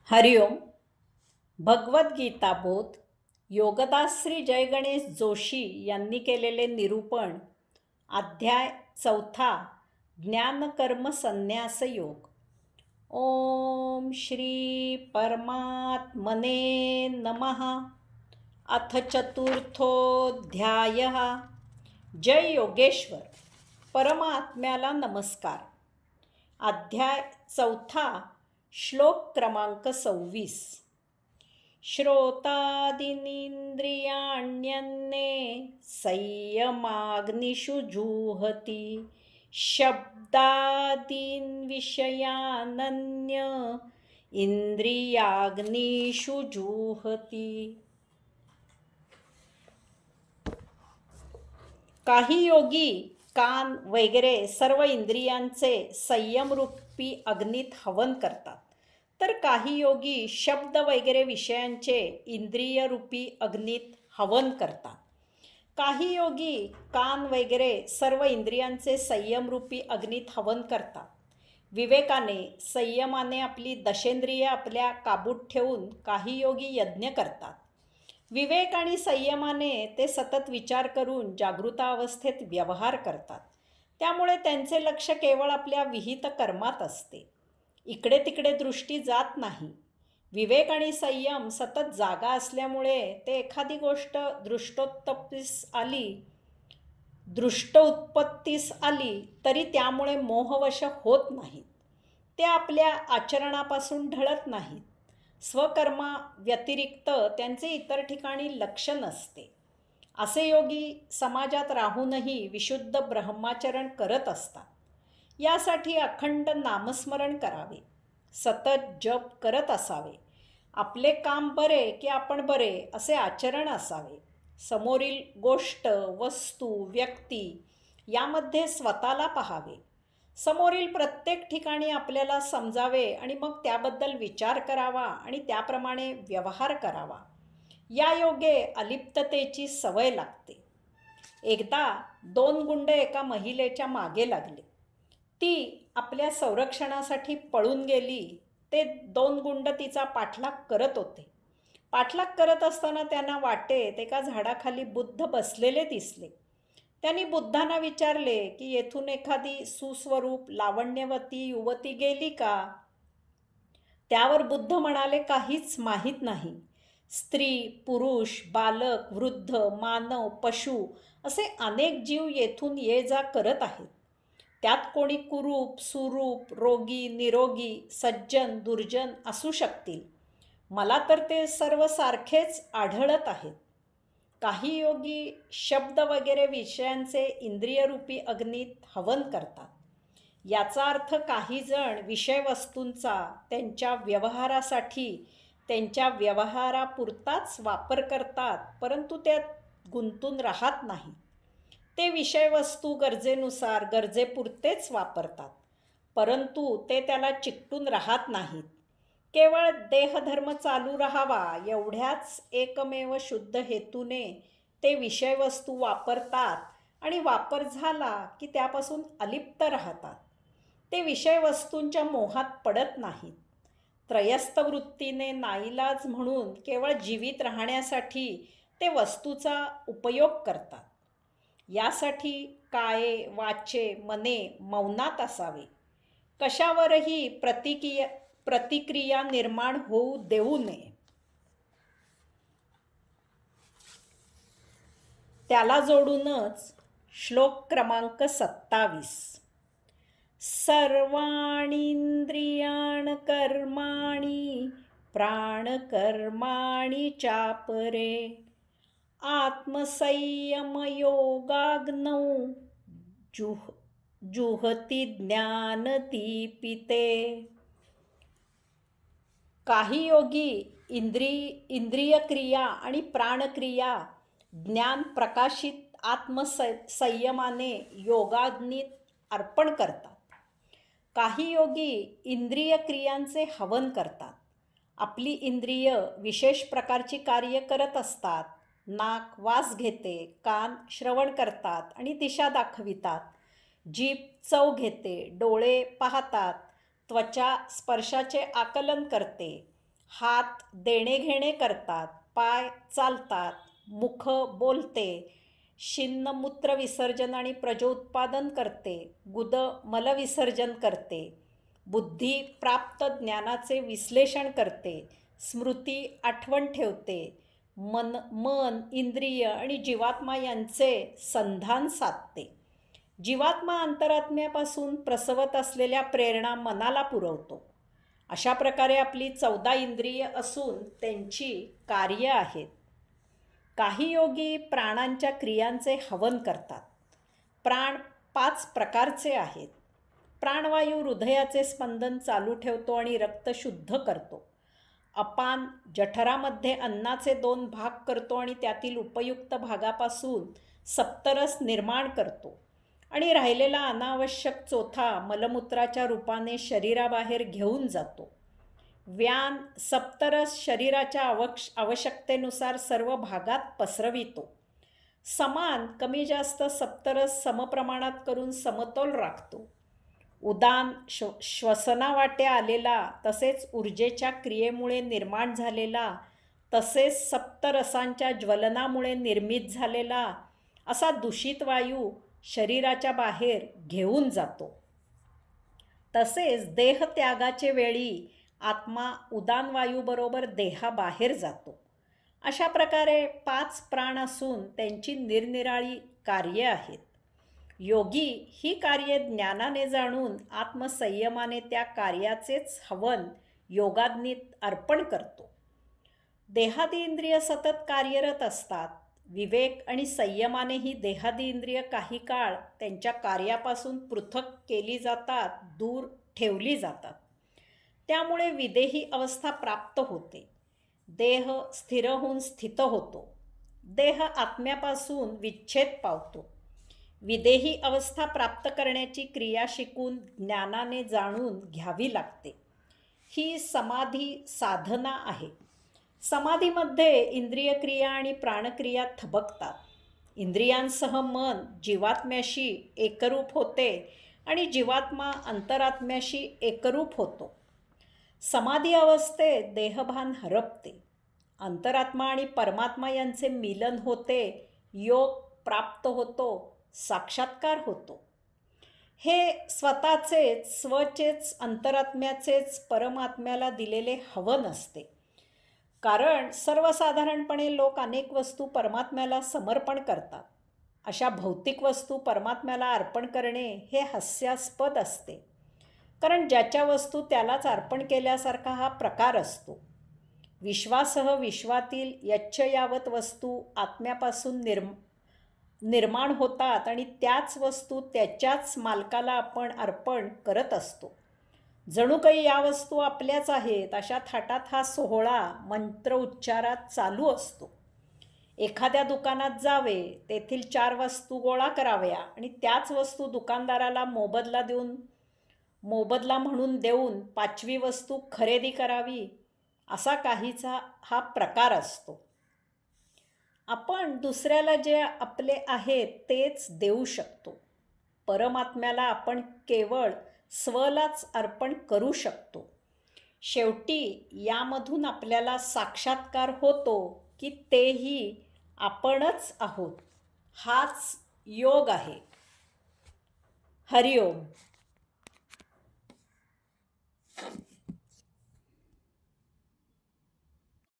हरिओम. भगवद्गीता बोध योगदास श्री जय गणेश जोशी यांनी केलेले निरूपण. अध्याय 4. ज्ञानकर्म संन्यास योग. ओम श्री परमात्मने नमः. अथ चतुर्थोऽध्यायः. जय योगेश्वर. परमात्म्याला नमस्कार. अध्याय 4. श्लोक क्रमांक 26. श्रोतादीनिंद्रियाण्यन्ये संयमाग्निषु जुहति शब्दादीन् विषयानन्य इंद्रियाग्निषु जुहति. काही योगी कान वगैरे सर्व इंद्रियांचे संयमरूपी अग्नीत हवन करतात, तर काही योगी शब्द वगैरे विषयांचे इंद्रियरूपी अग्नीत हवन करतात. काही योगी कान वगैरे सर्व इंद्रियांचे संयमरूपी अग्नीत हवन करतात. विवेकाने संयमाने आपली दशेंद्रिय आपल्या काबूत ठेवून काही योगी यज्ञ करतात. विवेक आणि संयमाने ते सतत विचार करून जागृतावस्थेत व्यवहार करतात. त्यामुळे त्यांचे लक्ष केवळ आपल्या विहित कर्मात असते. इकडे तिकडे दृष्टी जात नाही. विवेक आणि संयम सतत जागा असल्यामुळे ते एखादी गोष्ट दृष्टोत्पत्तीस आली तरी त्यामुळे मोहवश होत नाहीत. ते आपल्या आचरणापासून ढळत नाहीत. स्वकर्मा व्यतिरिक्त त्यांचे इतर ठिकाणी लक्ष नसते. असे योगी समाजात राहूनही विशुद्ध ब्रह्माचरण करत असतात. यासाठी अखंड नामस्मरण करावे, सतत जप करत असावे. आपले काम बरे की आपण बरे असे आचरण असावे. समोरील गोष्ट, वस्तू, व्यक्ती यामध्ये स्वतःला पाहावे. समोरील प्रत्येक ठिकाणी आपल्याला समजावे आणि मग त्याबद्दल विचार करावा आणि त्याप्रमाणे व्यवहार करावा. या योगे अलिप्ततेची सवय लागते. एकदा 2 गुंड एका महिलेच्या मागे लागले. ती आपल्या संरक्षणासाठी पळून गेली. ते 2 गुंड तिचा पाठलाग करत होते. पाठलाग करत असताना त्यांना वाटेत एका झाडाखाली बुद्ध बसलेले दिसले. त्यांनी बुद्धांना विचारले की येथून एखादी सुस्वरूप लावण्यवती युवती गेली का? त्यावर बुद्ध म्हणाले, काहीच माहीत नाही. स्त्री, पुरुष, बालक, वृद्ध, मानव, पशु असे अनेक जीव येथून ये जा करत आहेत. त्यात कोणी कुरूप, सुरूप, रोगी, निरोगी, सज्जन, दुर्जन असू शकतील. मला तर ते सर्व सारखेच आढळत आहेत. काही योगी शब्द वगैरे विषयांचे इंद्रियरूपी अग्नीत हवन करतात. याचा अर्थ काही जण विषयवस्तूंचा त्यांच्या व्यवहारासाठी त्यांच्या व्यवहारापुरताच वापर करतात, परंतु त्यात गुंतून राहत नाही. ते विषयवस्तू गरजेपुरतेच वापरतात, परंतु ते त्याला चिकटून राहत नाहीत. केवळ देहधर्म चालू राहावा एवढ्याच एकमेव शुद्ध हेतूने ते विषयवस्तू वापरतात आणि वापर झाला की त्यापासून अलिप्त राहतात. ते विषयवस्तूंच्या मोहात पडत नाहीत. त्रयस्थ वृत्तीने नाईलाज म्हणून केवळ जीवित राहण्यासाठी ते वस्तूचा उपयोग करतात. यासाठी काये, वाचे, मने मौनात असावे. कशावरही प्रतिक्रिया निर्माण होऊ देऊ नये. त्याला जोडूनच श्लोक क्रमांक 27. सर्वाणींद्रियाणि कर्माणि प्राणकर्माणि चापरे आत्मसंयमयोगाग्नौ जुहति ज्ञानदीपिते. काही योगी इंद्रिय क्रिया आणि प्राणक्रिया ज्ञान प्रकाशित आत्मसंयमाने योगाग्नीत अर्पण करतात. काही योगी इंद्रिय क्रियांचे हवन करतात. आपली इंद्रिय विशेष प्रकारची कार्य करत असतात. नाक वास घेते, कान श्रवण करतात आणि दिशा दाखवितात, जीभ चव घेते, डोळे पाहतात, त्वचा स्पर्शाचे आकलन करते, हात देणेघेणे करतात, पाय चालतात, मुख बोलते, शिन्न मूत्र विसर्जन आणि प्रजोत्पादन करते, गुद मलविसर्जन करते, बुद्धी प्राप्त ज्ञानाचे विश्लेषण करते, स्मृती आठवण ठेवते, मन इंद्रिय आणि जीवात्मा यांचे संधान साधते. जीवात्मा अंतरात्म्यापासून प्रसवत असलेल्या प्रेरणा मनाला पुरवतो. अशा प्रकारे आपली 14 इंद्रिय असून त्यांची कार्य आहेत. काही योगी प्राणांच्या क्रियांचे हवन करतात. प्राण 5 प्रकारचे आहेत. प्राणवायू हृदयाचे स्पंदन चालू ठेवतो आणि रक्त शुद्ध करतो. अपान जठरामध्ये अन्नाचे 2 भाग करतो आणि त्यातील उपयुक्त भागापासून सप्तरस निर्माण करतो आणि राहिलेला अनावश्यक चौथा मलमूत्राच्या रूपाने शरीराबाहेर घेऊन जातो. व्यान सप्तरस शरीराच्या आवश्यकतेनुसार सर्व भागात पसरवितो. समान कमी जास्त सप्तरस समप्रमाणात करून समतोल राखतो. उदान श्वसनावाटे आलेला तसेच ऊर्जेच्या क्रियेमुळे निर्माण झालेला तसेच सप्तरसांच्या ज्वलनामुळे निर्मित झालेला असा दूषित वायू शरीराच्या बाहेर घेऊन जातो. तसेच देहत्यागाचे वेळी आत्मा उदान वायूबरोबर देहाबाहेर जातो. अशा प्रकारे 5 प्राण असून त्यांची निरनिराळी कार्ये आहेत. योगी ही कार्ये ज्ञानाने जाणून आत्मसंयमाने त्या कार्याचेच हवन योगाग्नीत अर्पण करतो. देहादी इंद्रिय सतत कार्यरत असतात. विवेक आणि संयमाने ही देहादी इंद्रिय काही काळ त्यांच्या कार्यापासून पृथक केली जातात, दूर ठेवली जातात. त्यामुळे विदेही अवस्था प्राप्त होते. देह स्थिर होऊन स्थित होतो. देह आत्म्यापासून विच्छेद पावतो. विदेही अवस्था प्राप्त करण्याची क्रिया शिकून ज्ञानाने जाणून घ्यावी लागते. ही समाधी साधना आहे. समाधीमध्ये इंद्रिय क्रिया आणि प्राणक्रिया थबकतात. इंद्रियांसह मन जीवात्म्याशी एकरूप होते आणि जीवात्मा अंतरात्म्याशी एकरूप होतो. समाधी अवस्थेत देहभान हरपते. अंतरात्मा आणि परमात्मा यांचे मिलन होते. योग प्राप्त होतो. साक्षात्कार होतो. हे स्वचेच अंतरात्म्याचेच परमात्म्याला दिलेले हवन असते. कारण सर्वसाधारणपणे लोक अनेक वस्तू परमात्म्याला समर्पण करतात. अशा भौतिक वस्तू परमात्म्याला अर्पण करणे हे हास्यास्पद असते. कारण ज्याच्या वस्तू त्यालाच अर्पण केल्यासारखा हा प्रकार असतो. विश्वासह विश्वातील यच्चयावत वस्तू आत्म्यापासून निर्माण होतात आणि त्याच वस्तू त्याच्याच मालकाला आपण अर्पण करत असतो. जणू काही या वस्तू आपल्याच आहेत अशा थाटात हा सोहळा मंत्र उच्चारात चालू असतो. एखाद्या दुकानात जावे, तेथील 4 वस्तू गोळा कराव्या आणि त्याच वस्तू दुकानदाराला मोबदला म्हणून देऊन 5वी वस्तू खरेदी करावी, असा काहीचा हा प्रकार असतो. आपण दुसऱ्याला जे आपले आहे तेच देऊ शकतो. परमात्म्याला आपण केवळ स्वलाच अर्पण करू शकतो. शेवटी यामधून आपल्याला साक्षात्कार होतो की तेही आपणच आहोत. हाच योग आहे. हरिओम.